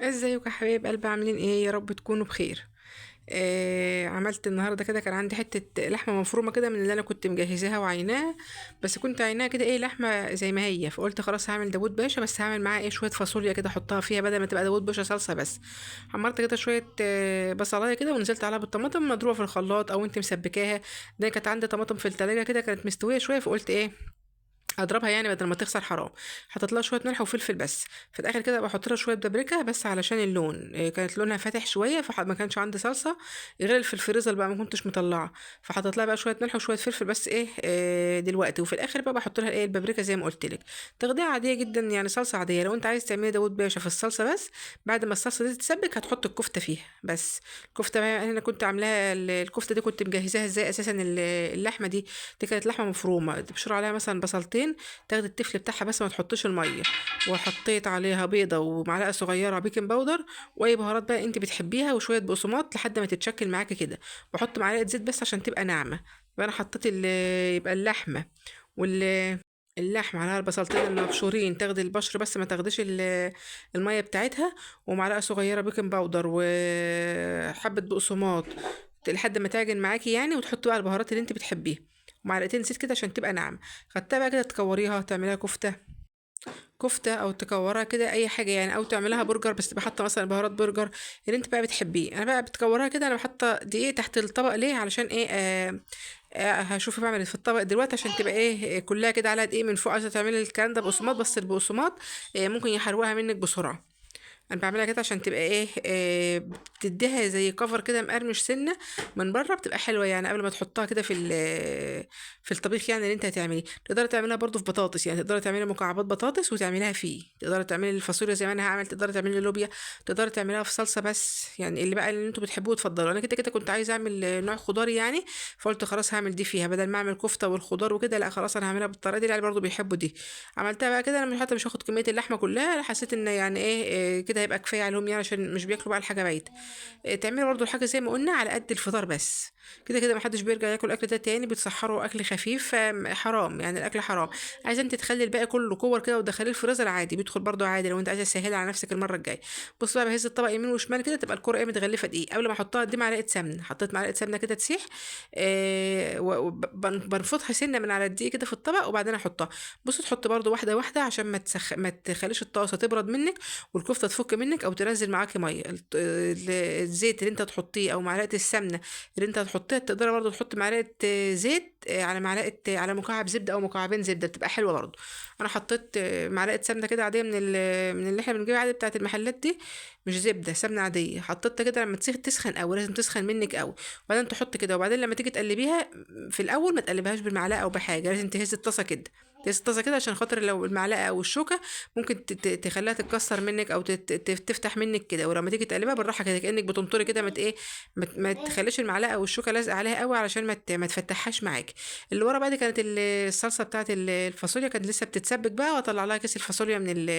ازيكم يا حبايب قلبي، عاملين ايه؟ يا رب تكونوا بخير. عملت النهارده كده، كان عندي حته لحمه مفرومه كده من اللي انا كنت مجهزاها وعيناها. بس كنت عيناها كده ايه، لحمه زي ما هي، فقلت خلاص هعمل داوود باشا، بس هعمل معاها ايه، شويه فاصوليا كده احطها فيها بدل ما تبقى داوود باشا صلصه بس. حمرت كده شويه بصلايه كده، ونزلت عليها بالطماطم مضروبه في الخلاط او انت مسبكاها. ده كانت عندي طماطم في التلاجة كده، كانت مستويه شويه، فقلت ايه اضربها يعني بدل ما تخسر حرام. حطيت لها شويه ملح وفلفل بس. في الاخر كده بحط لها شويه بابريكا بس علشان اللون، كانت لونها فاتح شويه، فما كانش عندي صلصه غير اللي في الفريزر بقى، ما كنتش مطلعه. فحطيت لها بقى شويه ملح وشويه فلفل بس ايه دلوقتي. وفي الاخر بقى بحط لها ايه البابريكا زي ما قلت لك. تغذيه عاديه جدا يعني، صلصه عاديه. لو انت عايز تعملي داوود باشا في الصلصه بس، بعد ما الصلصه دي تتسبك هتحط الكفته فيها بس. الكفته بقى انا كنت عاملاها، الكفته دي كنت مجهزاها ازاي اساسا. اللحمه دي كانت لحمه مفرومه، تبشر عليها مثلا بصلتين، تاخدي التفل بتاعها بس ما تحطيش الميه. وحطيت عليها بيضه ومعلقه صغيره بيكنج باودر، واي بهارات بقى انت بتحبيها، وشويه بقسماط لحد ما تتشكل معاكي كده. بحط معلقه زيت بس عشان تبقى ناعمه. يبقى انا حطيت يبقى اللحمه اللحمة عليها البصلتين المبشورين، تاخدي البشر بس ما تاخديش المية بتاعتها. ومعلقة صغيرة بيكنج باودر وحبة بقسماط لحد ما تعجن معاكي يعني. وتحطي بقى البهارات اللي انت بتحبيها، ومعلقتين زيت كده عشان تبقى ناعمة. خدتها بقى كده تكوريها، تعمليها كفتة او تكورها كده اي حاجة يعني، او تعملها برجر بس تبقى حاطة مثلا بهارات برجر اللي انت بقى بتحبيه. انا بقى بتكورها كده، انا حاطة دقيق تحت الطبق ليه؟ علشان ايه هشوف بعمل في الطبق دلوقتي عشان تبقى ايه كلها كده على دقيق من فوق. عايزة تعملي الكلام ده بقسماط، بس البقسماط ممكن يحروقها منك بسرعة. انا بعملها كده عشان تبقى ايه بتديها زي كفر كده مقرمش سنه من بره، بتبقى حلوه يعني قبل ما تحطها كده في الطبيخ يعني اللي انت هتعمليه. تقدري تعملها برضو في بطاطس يعني، تقدري تعملي مكعبات بطاطس وتعمليها فيه. تقدري تعملي الفاصوليا زي ما انا هعمل، تقدري تعملي لوبيا، تقدري تعمليها في صلصه بس يعني، اللي بقى اللي انتوا بتحبوه تفضلوا. انا كده كده كنت عايزه اعمل نوع خضار يعني، فقلت خلاص هعمل دي فيها بدل ما اعمل كفته والخضار وكده. لا خلاص انا هعملها بالطريقه دي، اللي برضو بيحبوا دي. عملتها بقى كده، انا مش حتى مش هاخد كميه اللحمه كلها، حسيت ان يعني ايه كده هيبقى كفايه عليهم يعني، عشان مش بياكلوا بقى الحاجه بايته. تعملي برضو الحاجه زي ما قلنا على قد الفطار بس. كده كده محدش بيرجع ياكل الاكل ده تاني، بتسحروا اكل خفيف، حرام يعني، الاكل حرام. عايزه انت تخلي الباقي كله كور كده وتدخليه الفريزر عادي، بيدخل برضو عادي لو انت عايزه تسهلي على نفسك المره الجايه. بص بقى، بهز الطبق يمين وشمال كده، تبقى الكوره ايه متغلفه دقيق. قبل ما احطها دي معلقه سمنه، حطيت معلقه سمنه كده تسيح، وبنفضها سنه من على الدقيق كده في الطبق، وبعدين احطها. بص تحط برضو واحده واحده عشان ما تخليش الطاسه تبرد منك والكفته تفك منك او تنزل معاكي ميه. الزيت اللي انت تحطيه او معلقه السمنه اللي انت هتحطيها، تقدر برضو تحط معلقه زيت على معلقه على مكعب زبده او مكعبين زبده، بتبقى حلوه برضو. انا حطيت معلقه سمنه كده عاديه من اللي احنا بنجيبها عادي بتاعه المحلات دي، مش زبده، سمنه عاديه. حطيتها كده لما تسخن قوي، لازم تسخن منك قوي. وبعدين تحط كده، وبعدين لما تيجي تقلبيها في الاول ما تقلبهاش بالمعلقه او بحاجه، لازم تهز الطاسه كده، تهز الطاسه كده، عشان خاطر لو المعلقه او الشوكه ممكن تخليها تتكسر منك او تفتح منك كده. ولما تيجي تقلبها بالراحه كده كانك بتنطري كده، ما تخليش المعلقه او الشوكه لازقه عليها قوي، علشان ما تفتحهاش معاك. اللي ورا بقى دي كانت الصلصه بتاعت الفاصوليا، كانت لسه بتتسبك بقى، واطلع لها كيس الفاصوليا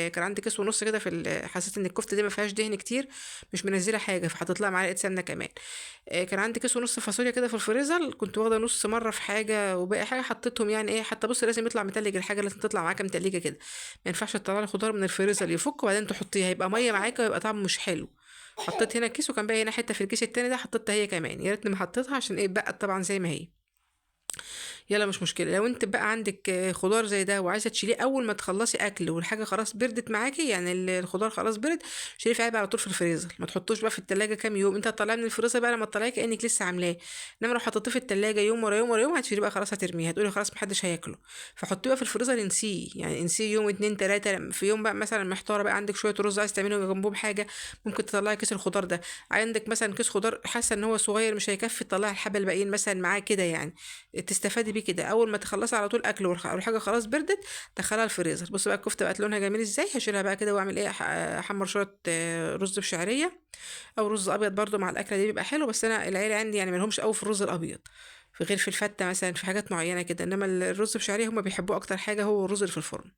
كان عندي كيس ونص كده حسيت ان الكفته دي ما فيهاش دهن كتير، مش منزله حاجه، فحطيت لها معلقه سمنه كمان. كان عندي كيس ونص فاصوليا كده في الفريزر، كنت واخده نص مره في حاجه وباقي حاجه حطيتهم يعني ايه. حتى بص لازم يطلع متلج، الحاجه لازم تطلع معاك متلجه كده. ما ينفعش تطلعي خضار من الفريزر يفك وبعدين تحطيها، هيبقى ميه معاك ويبقى طعمه مش حلو. حطيت هنا كيس، وكان باقي هنا حته في الكيس التاني ده حطيتها هي كمان، يا ريتني ما حطيتها عشان ايه بقى طبعا زي ما هي. يلا مش مشكله. لو انت بقى عندك خضار زي ده وعايزه تشيليه اول ما تخلصي اكل والحاجه خلاص بردت معاكي يعني، الخضار خلاص برد، شيليه في علبه على طول في الفريزر، ما تحطوش بقى في التلاجة كام يوم. انت هتطلعيه من الفريزر بقى لما تطلعيه كانك لسه عاملاه. انما لو حطيتيه في التلاجة يوم ورا يوم ورا يوم، هتشيليه بقى خلاص هترميه، هتقولي خلاص محدش هياكله. فحطيه بقى في الفريزر، انسيه يعني، انسيه يوم اتنين تلاته. في يوم بقى مثلا محتاره بقى عندك شويه رز عايز تعمله جنبهم حاجه، ممكن تطلعي كيس الخضار ده. عندك مثلا كيس خضار حاسه ان هو صغير مش هيكفي، تطلعي الحبه الباقيين مثلا معاه كده يعني، تستفادي بيه كده. اول ما تخلصي على طول اكل والحاجه خلاص بردت، دخلها الفريزر. بص بقى الكفته بقت لونها جميل ازاي. هشيلها بقى كده واعمل ايه، احمر شويه رز بشعريه او رز ابيض برضو مع الاكله دي بيبقى حلو. بس انا العيله عندي يعني ملهمش قوي في الرز الابيض، في غير في الفته مثلا، في حاجات معينه كده. انما الرز بشعريه هم بيحبوه اكتر حاجه، هو الرز اللي في الفرن.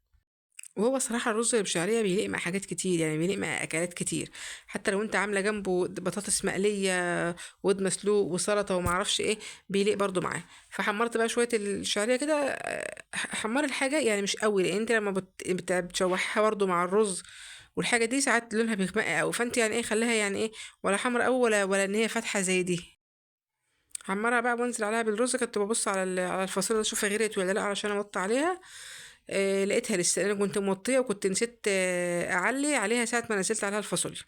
وهو صراحة الرز اللي بشعرية بيليق مع حاجات كتير يعني، بيليق مع أكلات كتير. حتى لو أنت عاملة جنبه بطاطس مقلية، ود مسلوق وسلطة ومعرفش إيه، بيليق برضو معاه. فحمرت بقى شوية الشعرية كده، حمر الحاجة يعني مش قوي، لأن أنت لما بتشوحها برضو مع الرز والحاجه دي ساعات لونها بيغمق قوي، فانت يعني ايه خليها يعني ايه، ولا حمرا قوي ولا ان هي فاتحه زي دي. حمرها بقى وانزل عليها بالرز. كنت ببص على على الفاصوليا اشوفها غيرت ولا لا علشان اوطي عليها. لقيتها لسه، انا كنت موطيه وكنت نسيت اعلي عليها ساعه ما نزلت عليها الفاصوليا.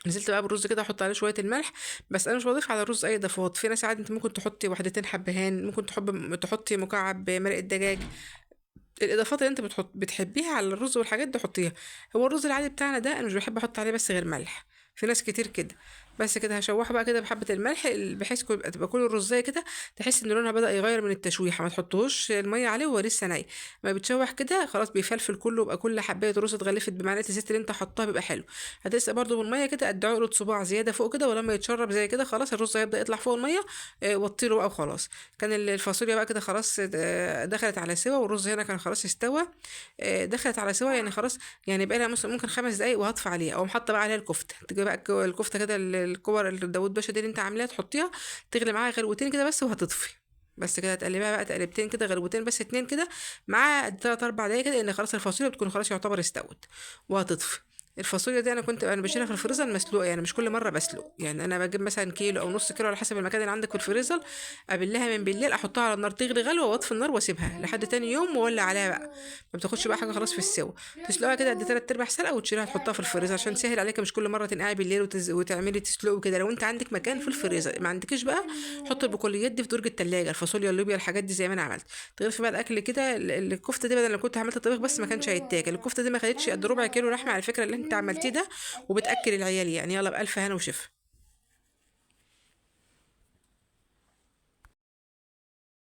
نزلت بقى بالرز كده احط عليه شويه الملح. بس انا مش بضيف على الرز اي اضافات. في ناس عادي انت ممكن تحطي وحدتين حبهان، ممكن تحطي مكعب مرقه دجاج. الاضافات اللي انت بتحبيها على الرز والحاجات دي حطيها. هو الرز العادي بتاعنا ده انا مش بحب احط عليه بس غير ملح. في ناس كتير كده. بس كده هشوحه بقى كده بحبه الملح، بحيث تبقى كل الرزايه كده تحس ان لونها بدأ يغير من التشويحه. ما تحطوش الميه عليه وهو لسه ني. ما بتشوح كده خلاص بيفلفل كله، يبقى كل حبايه رز اتغلفت بمعلقه الزيت اللي انت حطها بيبقى حلو. هتسقى برده بالميه كده قد عقله صباع زياده فوق كده، ولما يتشرب زي كده خلاص الرز هيبدأ يطلع فوق الميه. وطيله بقى وخلاص. كان الفاصوليا بقى كده خلاص دخلت على سوا، والرز هنا كان خلاص استوى. دخلت على سوا يعني خلاص. يعني بقى لها مثلا ممكن 5 دقايق وهطفي عليها، او حاطه بقى عليها الكفته. تجيب بقى الكفته كده الكور اللي داوود باشا دي اللي انت عاملاها تحطيها، تغلي معاها غلوتين كده بس وهتطفي. بس كده هتقلبها بقى تقلبتين كده غلوتين بس اتنين كده، مع 3 4 دقايق كده، لان خلاص الفاصوليا بتكون خلاص يعتبر استوت. وهتطفي. الفاصوليا دي انا بشيلها في الفريزر مسلوقه، يعني مش كل مره بسلق. يعني انا بجيب مثلا كيلو او نص كيلو على حسب المكان اللي عندك في الفريزر. ابلها من بالليل، احطها على النار تغلي غلوه، واطفي النار واسيبها لحد تاني يوم واولع عليها بقى. ما بتاخدش بقى حاجه خلاص في السوا. تسلقها كده قد 3 ارباع سلقه وتشيلها تحطها في الفريزر عشان تسهل عليك، مش كل مره تنقعي بالليل وتعملي تسلقي وكده. لو انت عندك مكان في الفريزر، ما عندكش بقى حط البقوليات دي في درج التلاجة، الفاصوليا اللوبيا الحاجات دي زي ما انا عملت. تغرفي بقى الاكل كده. الكفته دي بدل ما كنت عملت طبيخ بس ما كانش هيتاكل. الكفته دي ما خدتش قد ربع كيلو لحمه على فكره اللي انت عملتيه ده. وبتاكل العيال يعني. يلا بالف هنا وشفا.